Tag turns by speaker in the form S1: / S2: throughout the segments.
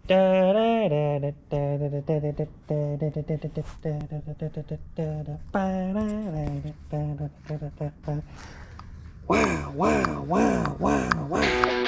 S1: Wow, wow, wow, wow, wow.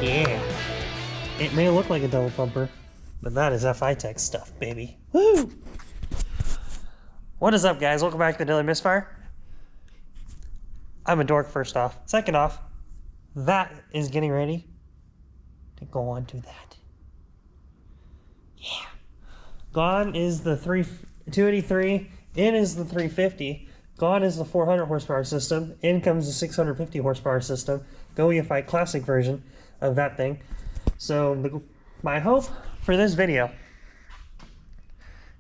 S1: Yeah, it may look like a double pumper, but that is Fitech stuff, baby. Woo! What is up, guys? Welcome back to the Daily Misfire. I'm a dork, first off. Second off, that is getting ready to go on to that. Yeah. Gone is the 283, in is the 350, gone is the 400 horsepower system, in comes the 650 horsepower system, Go EFI Classic version of that thing. So my hope for this video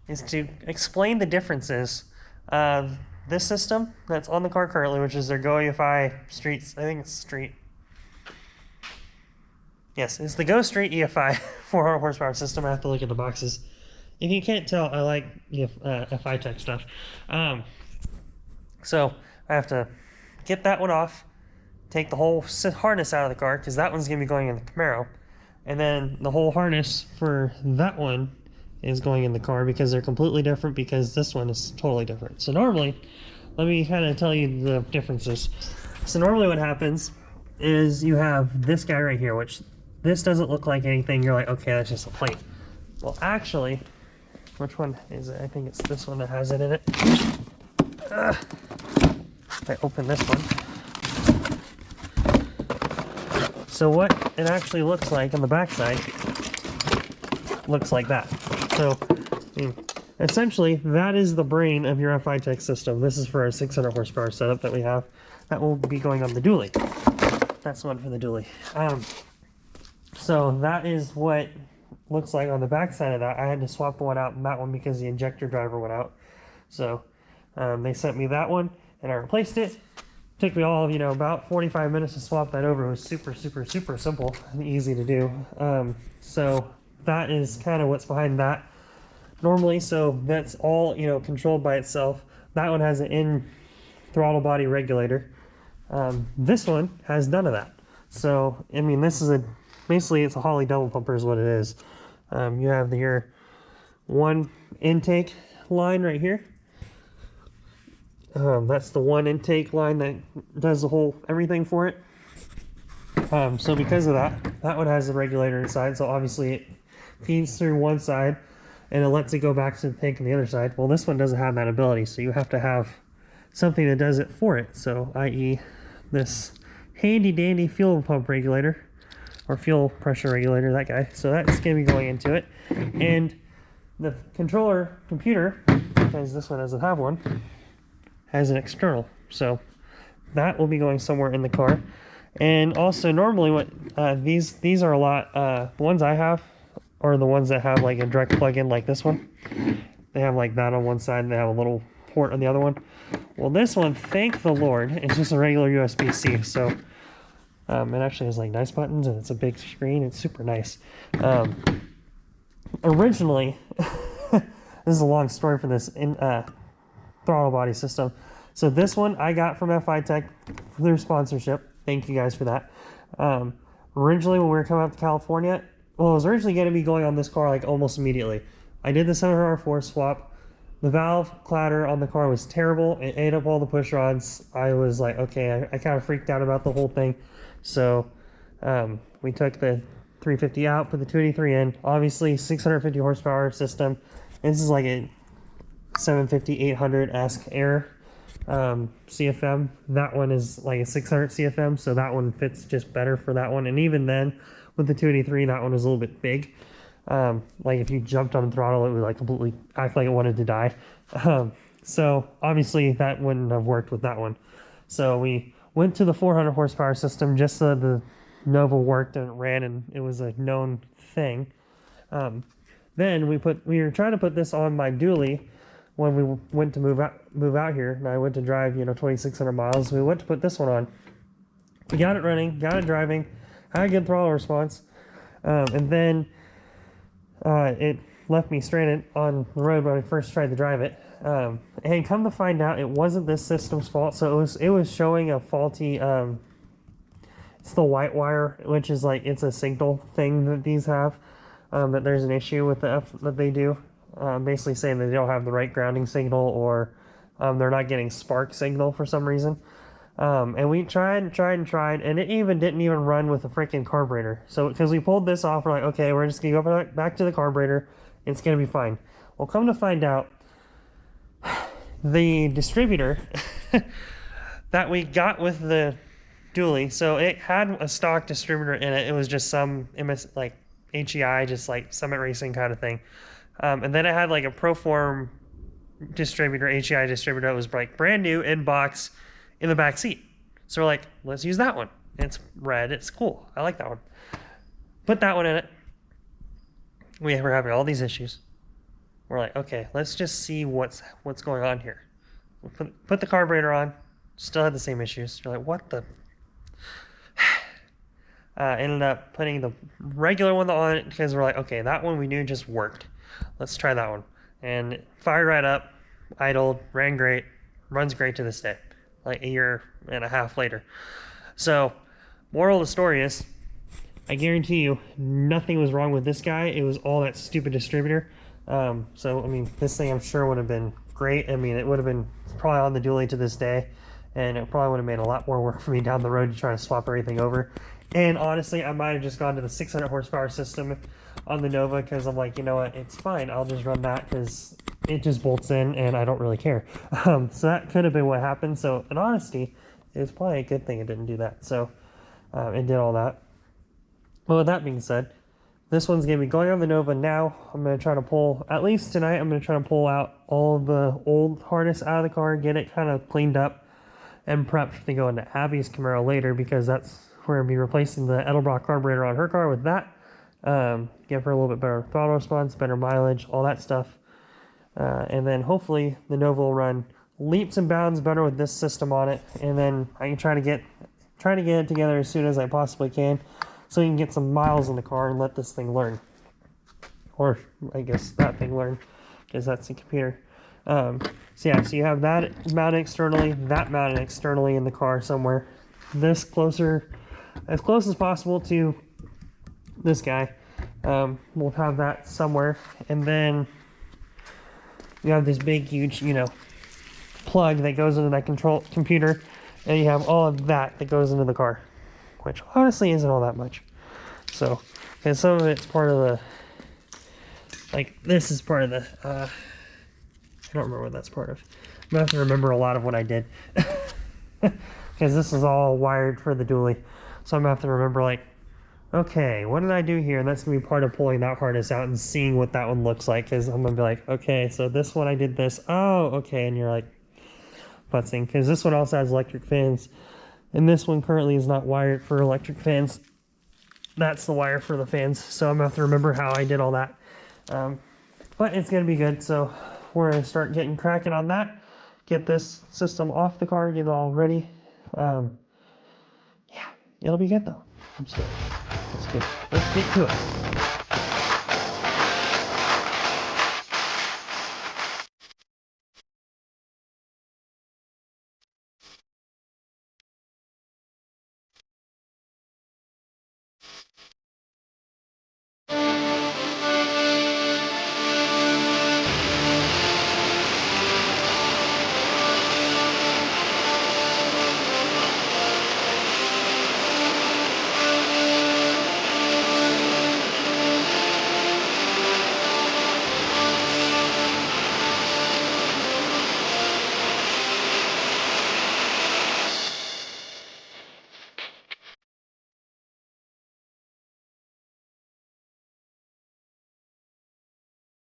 S1: is to explain the differences of this system that's on the car currently, which is their Go EFI Streets. I think it's Street. Yes, it's the Go Street EFI 400 horsepower system. I have to look at the boxes. If you can't tell, I like Fitech stuff. So I have to get that one off, take the whole harness out of the car, because that one's going to be going in the Camaro. And then the whole harness for that one is going in the car, because they're completely different, because this one is totally different. So normally, let me kind of tell you the differences. So normally what happens is you have this guy right here, which this doesn't look like anything. You're like, okay, that's just a plate. Well, actually, which one is it? I think it's this one that has it in it. If I open this one. So what it actually looks like on the backside looks like that. So essentially, that is the brain of your Fitech system. This is for our 600 horsepower setup that we have. That will be going on the dually. That's the one for the dually. So that is what looks like on the backside of that. I had to swap the one out in that one because the injector driver went out. So they sent me that one and I replaced it. Took me all, about 45 minutes to swap that over. It was super, super, super simple and easy to do. So that is kind of what's behind that normally. So that's all, controlled by itself. That one has an in throttle body regulator. This one has none of that. So, this is basically it's a Holley double pumper is what it is. You have your one intake line right here. That's the one intake line that does the whole everything for it. So because of that one has a regulator inside. So obviously it feeds through one side and it lets it go back to the tank on the other side. Well, this one doesn't have that ability. So you have to have something that does it for it. So i.e. this handy dandy fuel pump regulator or fuel pressure regulator, that guy. So that's going to be going into it. And the controller computer, because this one doesn't have one, has an external. So that will be going somewhere in the car. And also normally what these are a lot, the ones I have are the ones that have like a direct plug-in like this one. They have like that on one side and they have a little port on the other one. Well, this one, thank the Lord, it's just a regular USB-C. So it actually has like nice buttons and it's a big screen. It's super nice. Originally, this is a long story for this throttle body system. So this one I got from Fitech through sponsorship. Thank you guys for that. Originally when we were coming up to California, well, it was originally going to be going on this car like almost immediately. I did the 7R4 swap. The valve clatter on the car was terrible. It ate up all the push rods. I was like, okay, I kind of freaked out about the whole thing. So we took the 350 out, put the 283 in. Obviously 650 horsepower system. This is like a 750, 800-esque air CFM. That one is like a 600 CFM, so that one fits just better for that one. And even then, with the 283, that one was a little bit big. Like if you jumped on the throttle, it would like completely act like it wanted to die. So obviously that wouldn't have worked with that one. So we went to the 400 horsepower system just so the Nova worked and it ran and it was a known thing. Then we were trying to put this on my dually when we went to move out here, and I went to drive, 2,600 miles. We went to put this one on. We got it running, got it driving, had a good throttle response, and then it left me stranded on the road when I first tried to drive it. And come to find out, it wasn't this system's fault. So it was showing a faulty. It's the white wire, which is like it's a signal thing that these have. That there's an issue with the F that they do. Basically saying that they don't have the right grounding signal, or they're not getting spark signal for some reason. And we tried, and it didn't even run with the freaking carburetor. So, because we pulled this off, we're like, okay, we're just gonna go back to the carburetor. It's gonna be fine. Well, come to find out, the distributor that we got with the dually, so it had a stock distributor in it. It was just some like HEI, just like Summit Racing kind of thing. And then it had like a Proform distributor, HEI distributor that was like brand new in box in the back seat. So we're like, let's use that one. It's red, it's cool. I like that one. Put that one in it. We were having all these issues. We're like, okay, let's just see what's going on here. We'll put the carburetor on, still had the same issues. You're like, what the? Ended up putting the regular one on it because we're like, okay, that one we knew just worked. Let's try that one. And it fired right up, idled, ran great, runs great to this day, like a year and a half later. So, moral of the story is, I guarantee you, nothing was wrong with this guy. It was all that stupid distributor. So, I mean, this thing I'm sure would have been great. I mean, it would have been probably on the dually to this day, and it probably would have made a lot more work for me down the road to try to swap everything over. And honestly, I might have just gone to the 600 horsepower system on the Nova, because I'm like, you know what, it's fine. I'll just run that because it just bolts in and I don't really care. So that could have been what happened. So in honesty, it was probably a good thing it didn't do that. So it did all that. Well, with that being said, this one's going to be going on the Nova now. I'm going to try to pull, at least tonight, I'm going to try to pull out all the old harness out of the car, get it kind of cleaned up and prepped to go into Abby's Camaro later, because that's where we're going to be replacing the Edelbrock carburetor on her car with that. Give her a little bit better throttle response, better mileage, all that stuff. And then hopefully the Nova will run leaps and bounds better with this system on it. And then I can try to get it together as soon as I possibly can, so you can get some miles in the car and let this thing learn. Or I guess that thing learn, because that's the computer. So yeah, so you have that mounted externally, that mounted externally in the car somewhere. This closer, as close as possible to this guy. We'll have that somewhere. And then you have this big, huge, plug that goes into that computer. And you have all of that goes into the car, which honestly isn't all that much. So, because some of it's part of the, like, this is part of the, I don't remember what that's part of. I'm gonna have to remember a lot of what I did. Because this is all wired for the dually. So I'm gonna have to remember, like, okay, what did I do here? And that's gonna be part of pulling that harness out and seeing what that one looks like. Because I'm gonna be like, okay, so this one I did this. Oh, okay. And you're like, putzing. Because this one also has electric fans. And this one currently is not wired for electric fans. That's the wire for the fans. So I'm gonna have to remember how I did all that. But it's gonna be good. So we're gonna start getting cracking on that. Get this system off the car, get it all ready. Yeah, it'll be good though. I'm stoked. Let's get to it.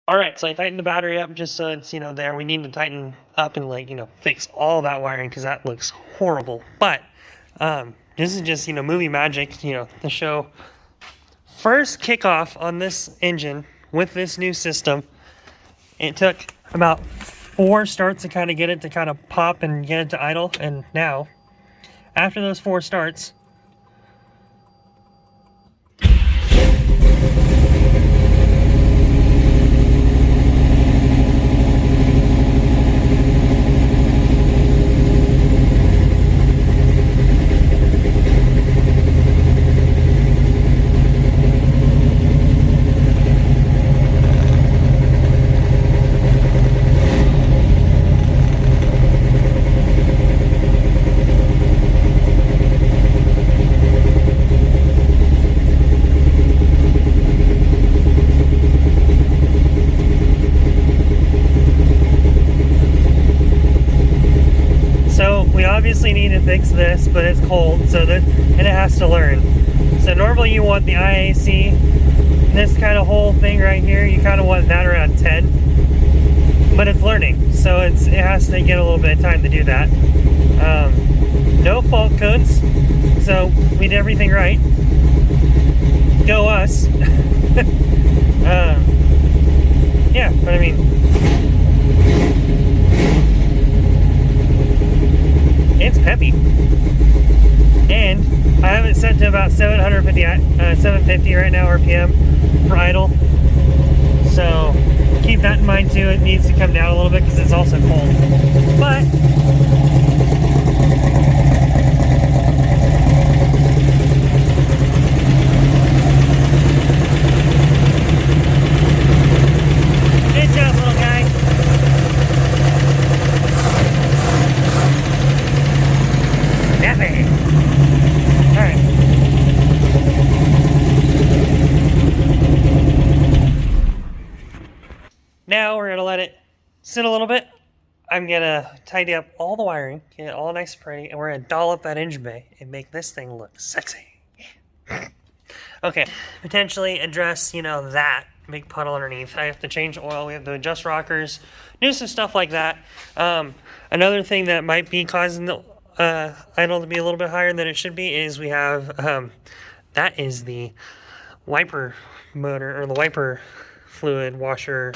S1: All right, so I tightened the battery up just so it's, there. We need to tighten up and, fix all that wiring because that looks horrible. But this is just, movie magic, to show first kickoff on this engine with this new system. It took about 4 starts to kind of get it to kind of pop and get it to idle. And now, after those 4 starts, we obviously need to fix this, but it's cold, so that, and it has to learn. So normally you want the IAC, this kind of whole thing right here, you kind of want that around 10, but it's learning, so it has to get a little bit of time to do that. No fault codes, so we did everything right. Go us. Yeah, but I mean, it's peppy, and I have it set to about 750 right now RPM for idle, so keep that in mind too. It needs to come down a little bit because it's also cold, but good job, little guy. Alright. Now we're going to let it sit a little bit. I'm going to tidy up all the wiring, get it all nice and pretty, and we're going to doll up that engine bay and make this thing look sexy. Okay, potentially address, that big puddle underneath. I have to change oil, we have to adjust rockers, do some stuff like that. Another thing that might be causing the idle to be a little bit higher than it should be is we have that is the wiper motor, or the wiper fluid washer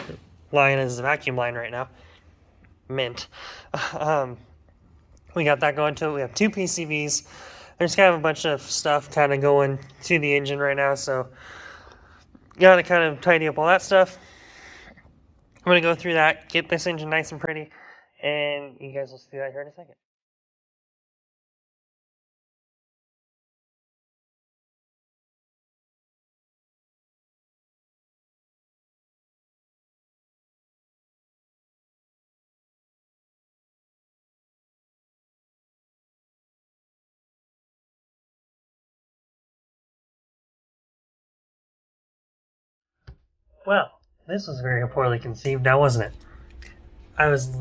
S1: line is the vacuum line right now. Mint. We got that going to it. We have 2 PCVs. There's kind of a bunch of stuff kind of going to the engine right now, so gotta kind of tidy up all that stuff. I'm gonna go through that, get this engine nice and pretty, and you guys will see that here in a second. Well, this was very poorly conceived, now wasn't it? I was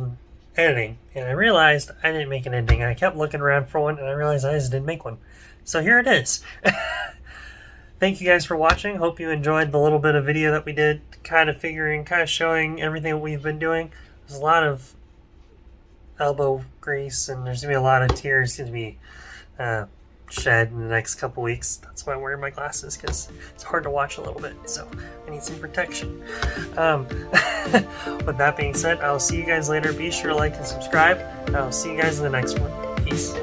S1: editing, and I realized I didn't make an ending. I kept looking around for one, and I realized I just didn't make one. So here it is. Thank you guys for watching. Hope you enjoyed the little bit of video that we did, kind of showing everything that we've been doing. There's a lot of elbow grease, and there's going to be a lot of tears going to be shed in the next couple weeks. That's why I'm wearing my glasses, because it's hard to watch a little bit, so I need some protection. With that being said, I'll see you guys later. Be sure to like and subscribe, and I'll see you guys in the next one. Peace.